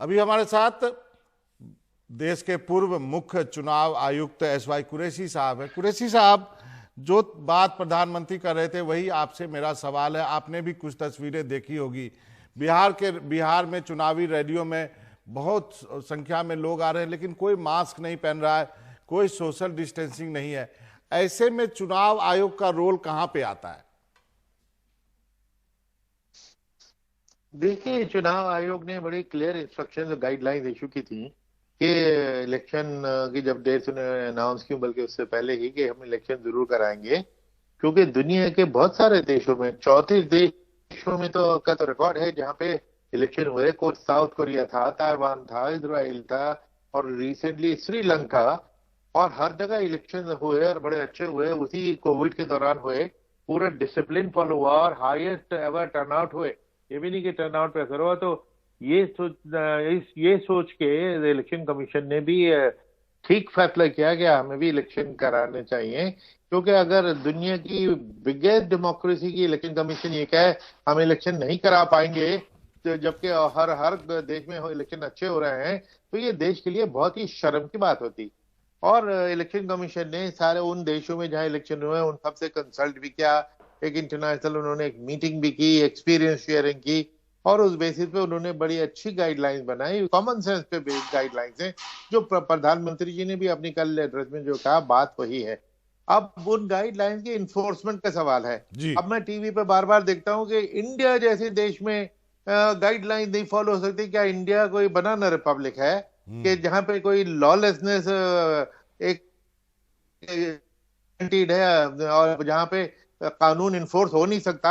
अभी हमारे साथ देश के पूर्व मुख्य चुनाव आयुक्त एसवाई कुरैशी साहब है। कुरैशी साहब, जो बात प्रधानमंत्री कर रहे थे वही आपसे मेरा सवाल है। आपने भी कुछ तस्वीरें देखी होगी। बिहार में चुनावी रैलियों में बहुत संख्या में लोग आ रहे हैं, लेकिन कोई मास्क नहीं पहन रहा है, कोई सोशल डिस्टेंसिंग नहीं है। ऐसे में चुनाव आयोग का रोल कहां पे आता है? देखिए, चुनाव आयोग ने बड़ी क्लियर इंस्ट्रक्शन गाइडलाइंस इशू की थी कि इलेक्शन की जब डेट्स उन्होंने अनाउंस की, बल्कि उससे पहले ही, कि हम इलेक्शन जरूर कराएंगे, क्योंकि दुनिया के बहुत सारे देशों में, 34 देशों में तो रिकॉर्ड है जहां पे इलेक्शन हुए। कुछ साउथ कोरिया था, ताइवान था, इजराइल था और रिसेंटली श्रीलंका, और हर जगह इलेक्शन हुए और बड़े अच्छे हुए। उसी कोविड के दौरान हुए, पूरा डिसिप्लिन फॉलो हुआ और हाईएस्ट एवर टर्नआउट हुए। ये भी नहीं कि टर्नआउट पे असर हुआ। तो ये सोच के इलेक्शन कमीशन ने भी ठीक फैसला किया कि हमें भी इलेक्शन कराने चाहिए, क्योंकि अगर दुनिया की बिगेस्ट डेमोक्रेसी की इलेक्शन कमीशन ये कहे हम इलेक्शन नहीं करा पाएंगे, तो जबकि हर देश में इलेक्शन अच्छे हो रहे हैं, तो ये देश के लिए बहुत ही शर्म की बात होती। और इलेक्शन कमीशन ने सारे उन देशों में जहां इलेक्शन हुए उन सबसे कंसल्ट भी किया, एक इंटरनेशनल उन्होंने एक मीटिंग भी की, एक्सपीरियंस शेयरिंग की, और उस बेसिस पे उन्होंने बड़ी अच्छी गाइडलाइंस बनाई। कॉमन सेंस पे बेस्ड गाइडलाइंस हैं, जो प्रधानमंत्री जी ने भी अपनी कल एड्रेस में जो कहा, बात वही है। अब उन गाइडलाइंस के इन्फोर्समेंट का सवाल है। जी। अब मैं टीवी पे बार बार देखता हूँ कि इंडिया जैसे देश में गाइडलाइन नहीं फॉलो हो सकती। क्या इंडिया कोई बनाना रिपब्लिक है कि जहां पे कोई लॉलेसनेस एक है और जहां पे कानून इन्फोर्स हो नहीं सकता?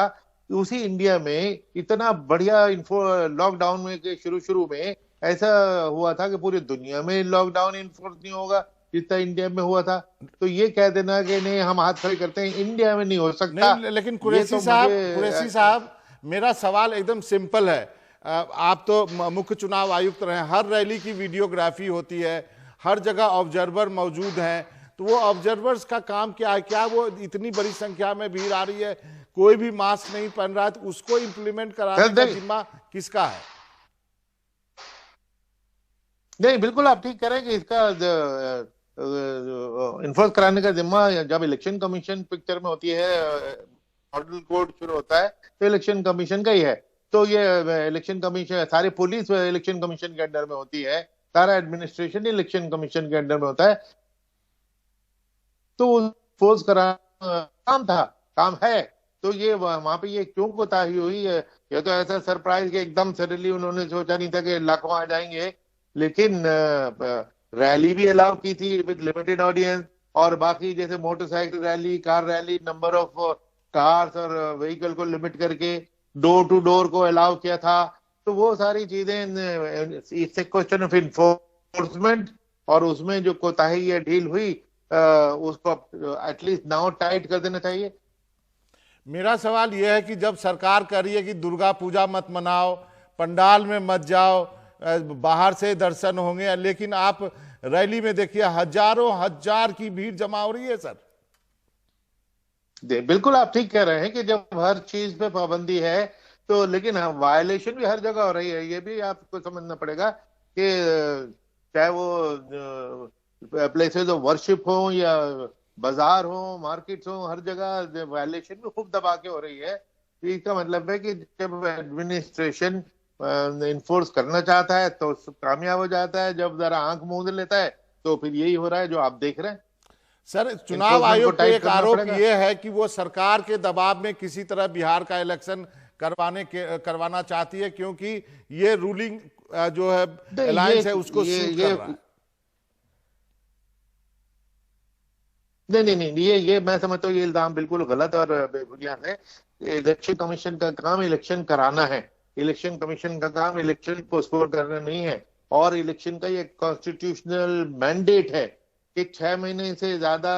उसी इंडिया में इतना बढ़िया लॉकडाउन में के शुरू में ऐसा हुआ था कि पूरी दुनिया में लॉकडाउन इन्फोर्स नहीं होगा जितना इंडिया में हुआ था। तो ये कह देना कि नहीं हम हाथ खड़े करते हैं, इंडिया में नहीं हो सकता। नहीं, लेकिन ये तो कुरैशी साहब, मेरा सवाल एकदम सिंपल है। आप तो मुख्य चुनाव आयुक्त रहे हैं, हर रैली की वीडियोग्राफी होती है, हर जगह ऑब्जर्वर मौजूद हैं, तो वो ऑब्जर्वर्स का काम क्या है? क्या वो इतनी बड़ी संख्या में भीड़ आ रही है, कोई भी मास्क नहीं पहन रहा है, तो उसको इंप्लीमेंट कराने का जिम्मा किसका है? नहीं, बिल्कुल आप ठीक कह रहे हैं कि इसका इन्फोर्स कराने का जिम्मा जब इलेक्शन कमीशन पिक्चर में होती है, मॉडल कोड शुरू होता है, तो इलेक्शन कमीशन का ही है। तो ये इलेक्शन कमीशन, सारी पुलिस इलेक्शन कमीशन के अंडर में होती है, सारा एडमिनिस्ट्रेशन इलेक्शन कमीशन के अंडर में होता है। तो फोर्स कराना काम है। तो ये वहां पे ये क्यों कोताही हुई है? ये तो ऐसा सरप्राइज कि एकदम सडनली उन्होंने सोचा नहीं था कि लाखों आ जाएंगे। लेकिन रैली भी अलाउ की थी विद लिमिटेड ऑडियंस, और बाकी जैसे motorcycle rally, car rally, number of cars और व्हीकल को लिमिट करके डोर टू डोर को अलाउ किया था। तो वो सारी चीजें, इससे क्वेश्चन ऑफ इन्फोर्समेंट, और उसमें जो कोताही या ढील हुई उसको एटलीस्ट नाउ टाइट कर देना चाहिए। मेरा सवाल यह है कि जब सरकार कह रही है कि दुर्गा पूजा मत मनाओ, पंडाल में मत जाओ, बाहर से दर्शन होंगे, लेकिन आप रैली में देखिए हजारों हजार की भीड़ जमा हो रही है सर। बिल्कुल आप ठीक कह रहे हैं कि जब हर चीज पे पाबंदी है तो, लेकिन वायलेशन भी हर जगह हो रही है। ये भी आपको समझना पड़ेगा कि चाहे वो प्लेसेस ऑफ वर्शिप हो या बाजार हो, मार्केट्स हो, हर जगह वायलेशन भी खूब दबा के हो रही है। इसका मतलब है कि जब एडमिनिस्ट्रेशन इन्फोर्स करना चाहता है तो कामयाब हो जाता है, जब जरा आंख मूंद लेता है तो फिर यही हो रहा है जो आप देख रहे हैं। सर, चुनाव आयोग को एक आरोप यह है कि वो सरकार के दबाव में किसी तरह बिहार का इलेक्शन करवाना चाहती है, क्योंकि ये रूलिंग जो है अलायंस है उसको सूट कर रहा है। नहीं, ये मैं समझता हूँ ये इल्जाम बिल्कुल गलत और बेबुनियाद है। इलेक्शन कमीशन का काम इलेक्शन कराना है। इलेक्शन कमीशन का काम इलेक्शन पोस्टपोन करना नहीं है। और इलेक्शन का ये कॉन्स्टिट्यूशनल मैंडेट है कि 6 महीने से ज्यादा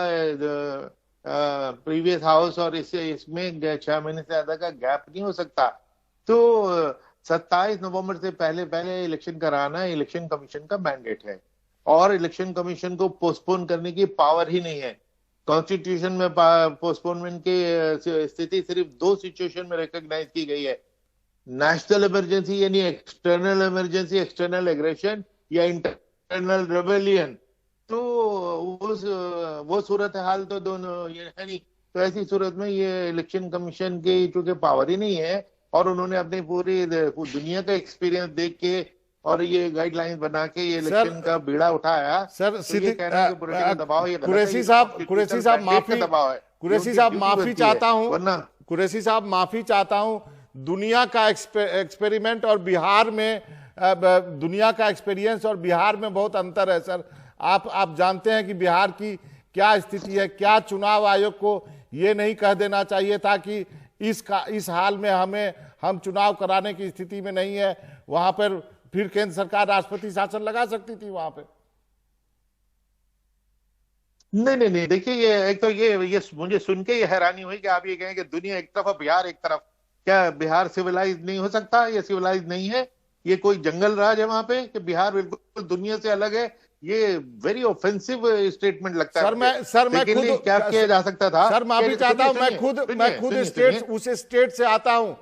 प्रीवियस हाउस और इसमें 6 महीने से ज्यादा का गैप नहीं हो सकता। तो 27 नवंबर से पहले पहले इलेक्शन कराना इलेक्शन कमीशन का मैंडेट है, और इलेक्शन कमीशन को पोस्टपोन करने की पावर ही नहीं है। कॉन्स्टिट्यूशन में पोस्टपोनमेंट की स्थिति सिर्फ 2 सिचुएशन में रिकॉग्नाइज की गई है। नेशनल इमरजेंसी यानी एक्सटर्नल इमरजेंसी, एक्सटर्नल एग्रेशन या इंटरनल रेबेलियन, तो वो सूरत हाल तो दोनों ये है नहीं। तो ऐसी सूरत में ये इलेक्शन कमीशन की चूंकि पावर ही नहीं है, और उन्होंने अपनी पूरी दुनिया का एक्सपीरियंस देख के और ये गाइडलाइंस बना के ये इलेक्शन का सर बीड़ा उठाया, सर तो ये कहना कि पॉलिटिकल दबाव, ये गलत है। कुरैशी ये साहब, कॉन्स्टिट्यूशनल मैंडेट का दबाव है, ये कुरैशी उनकी साहब ड्यूटी माफी बनती है, चाहता हूं, वरना कुरैशी साहब माफी चाहता हूं। दुनिया का एक्सपेरिमेंट और बिहार में दुनिया का एक्सपीरियंस और बिहार में बहुत अंतर है सर। आप जानते हैं कि बिहार की क्या स्थिति है। क्या चुनाव आयोग को ये नहीं कह देना चाहिए था कि इस हाल में हम चुनाव कराने की स्थिति में नहीं है, वहां पर फिर केंद्र सरकार राष्ट्रपति शासन लगा सकती थी वहां पे। नहीं नहीं नहीं, देखिए ये एक तो ये मुझे सुन के ये हैरानी हुई कि आप ये कहें कि दुनिया एक तरफ और बिहार एक तरफ। क्या बिहार सिविलाइज नहीं हो सकता? ये सिविलाइज नहीं है, ये कोई जंगल राज है वहां पे कि बिहार बिल्कुल दुनिया से अलग है? ये वेरी ऑफेंसिव स्टेटमेंट लगता है मुझे। सर मैं लेकिन खुद क्या किया जा सकता था? सर माफी चाहता हूं, मैं खुद उस स्टेट से आता हूं।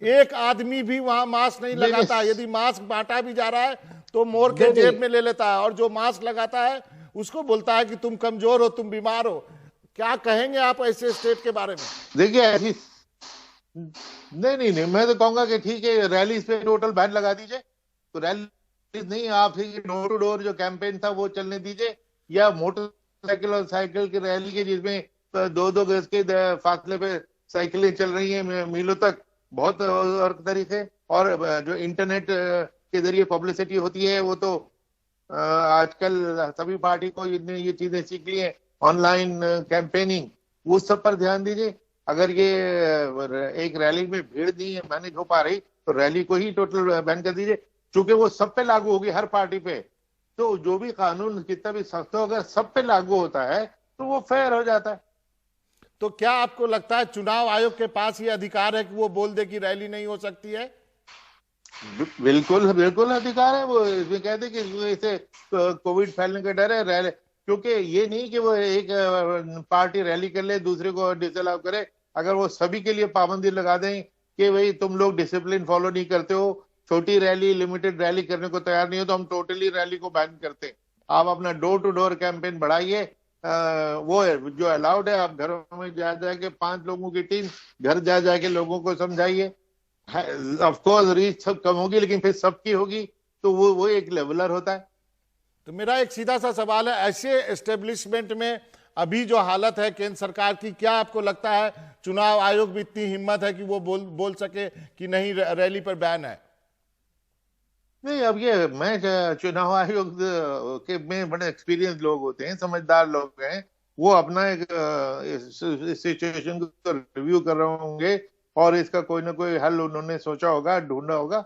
एक आदमी भी वहां मास्क नहीं लगाता। यदि मास्क बांटा भी जा रहा है तो मोड़ के जेब में ले लेता है, और जो मास्क लगाता है उसको बोलता है कि तुम कमजोर हो, तुम बीमार हो। क्या कहेंगे आप ऐसे स्टेट के बारे में? देखिए ऐसी नहीं नहीं नहीं, मैं तो कहूंगा कि ठीक है, रैली पे टोटल बैन लगा दीजिए। तो रैली नहीं, आप डोर टू डोर जो कैंपेन था वो चलने दीजिए, या मोटरसाइकिल और साइकिल की रैली के जिसमें 2-2 गज के फासले पे साइकिलें चल रही हैं मीलों तक, बहुत और तरीके। और जो इंटरनेट के जरिए पब्लिसिटी होती है, वो तो आजकल सभी पार्टी को ये चीजें सीख ली है, ऑनलाइन कैंपेनिंग, वो सब पर ध्यान दीजिए। अगर ये एक रैली में भीड़ नहीं मैनेज हो पा रही, तो रैली को ही टोटल बैन कर दीजिए, क्योंकि वो सब पे लागू होगी, हर पार्टी पे। तो जो भी कानून कितना भी सख्त हो, अगर सब पे लागू होता है तो वो फेयर हो जाता है। तो क्या आपको लगता है चुनाव आयोग के पास ये अधिकार है कि वो बोल दे कि रैली नहीं हो सकती है? बिल्कुल बिल्कुल अधिकार है। वो इसमें कहते कि इसे कोविड फैलने का डर है रैली, क्योंकि ये नहीं कि वो एक पार्टी रैली कर ले दूसरे को डिसअलाउ करे। अगर वो सभी के लिए पाबंदी लगा दें कि भाई तुम लोग डिसिप्लिन फॉलो नहीं करते हो, छोटी रैली लिमिटेड रैली करने को तैयार नहीं हो, तो हम टोटली रैली को बैन करते हैं। आप अपना डोर टू डोर कैंपेन बढ़ाइए, वो है जो अलाउड है। आप घरों में जा जाके 5 लोगों की टीम घर जा जाके लोगों को समझाइए। ऑफ कोर्स रीच सब कम होगी, लेकिन फिर सबकी होगी, तो वो एक लेवलर होता है। तो मेरा एक सीधा सा सवाल है, ऐसे एस्टेब्लिशमेंट में अभी जो हालत है केंद्र सरकार की, क्या आपको लगता है चुनाव आयोग भी इतनी हिम्मत है कि वो बोल सके कि नहीं रैली पर बैन है? नहीं, अब ये मैं चुनाव आयोग के में बड़े एक्सपीरियंस लोग होते हैं, समझदार लोग हैं, वो अपना एक इस सिचुएशन को रिव्यू कर रहे होंगे और इसका कोई ना कोई हल उन्होंने सोचा होगा, ढूंढा होगा।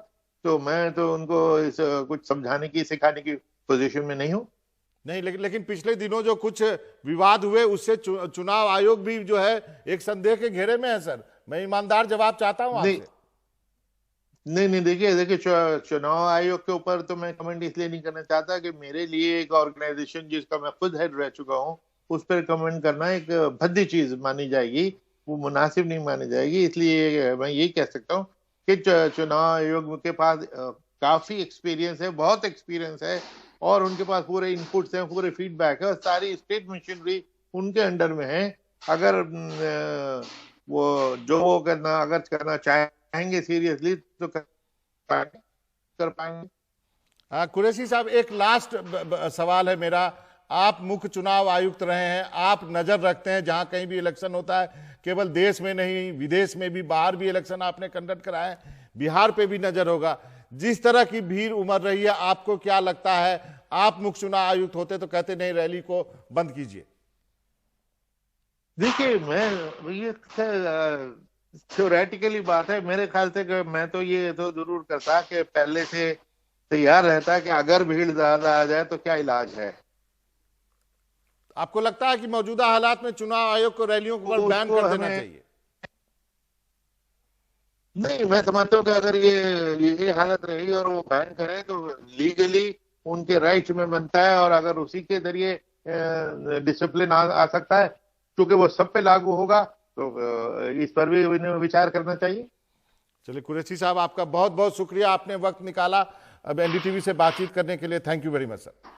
तो मैं तो उनको इस कुछ समझाने की सिखाने की पोजीशन में नहीं हूँ। नहीं, लेकिन पिछले दिनों जो कुछ विवाद हुए उससे चुनाव आयोग भी जो है एक संदेह के घेरे में है सर। मैं ईमानदार जवाब चाहता हूं आपसे। नहीं, देखिए चुनाव आयोग के ऊपर तो मैं कमेंट इसलिए नहीं करना चाहता कि मेरे लिए एक ऑर्गेनाइजेशन जिसका मैं खुद हेड रह चुका हूं, उस पर कमेंट करना एक भद्दी चीज मानी जाएगी, वो मुनासिब नहीं मानी जाएगी। इसलिए मैं यही कह सकता हूँ कि चुनाव आयोग के पास काफी एक्सपीरियंस है, बहुत एक्सपीरियंस है, और उनके पास पूरे इनपुट्स हैं, पूरे फीडबैक है, और सारी स्टेट मशीनरी उनके अंडर में है। अगर वो करना चाहेंगे सीरियसली तो कर पाएंगे। हाँ कुरैशी साहब, एक लास्ट सवाल है मेरा। आप मुख्य चुनाव आयुक्त रहे हैं, आप नजर रखते हैं जहां कहीं भी इलेक्शन होता है, केवल देश में नहीं विदेश में भी, बाहर भी इलेक्शन आपने कंडक्ट कराए, बिहार पे भी नजर होगा। जिस तरह की भीड़ उमड़ रही है, आपको क्या लगता है, आप मुख्य चुनाव आयुक्त होते तो कहते नहीं रैली को बंद कीजिए? देखिए ये थ्योरेटिकली बात है, मेरे ख्याल से मैं तो ये तो जरूर करता कि पहले से तैयार रहता कि अगर भीड़ ज्यादा आ जाए तो क्या इलाज है। आपको लगता है कि मौजूदा हालात में चुनाव आयोग को रैलियों पर बैन कर देना चाहिए? नहीं, मैं समझता हूँ कि अगर ये हालत रही और वो बैन करे तो लीगली उनके राइट में बनता है, और अगर उसी के जरिए डिसिप्लिन आ सकता है, क्योंकि वो सब पे लागू होगा, तो इस पर भी इन्हें विचार करना चाहिए। चलिए कुरैशी साहब, आपका बहुत बहुत शुक्रिया, आपने वक्त निकाला अब एनडीटीवी से बातचीत करने के लिए। Thank you very much sir.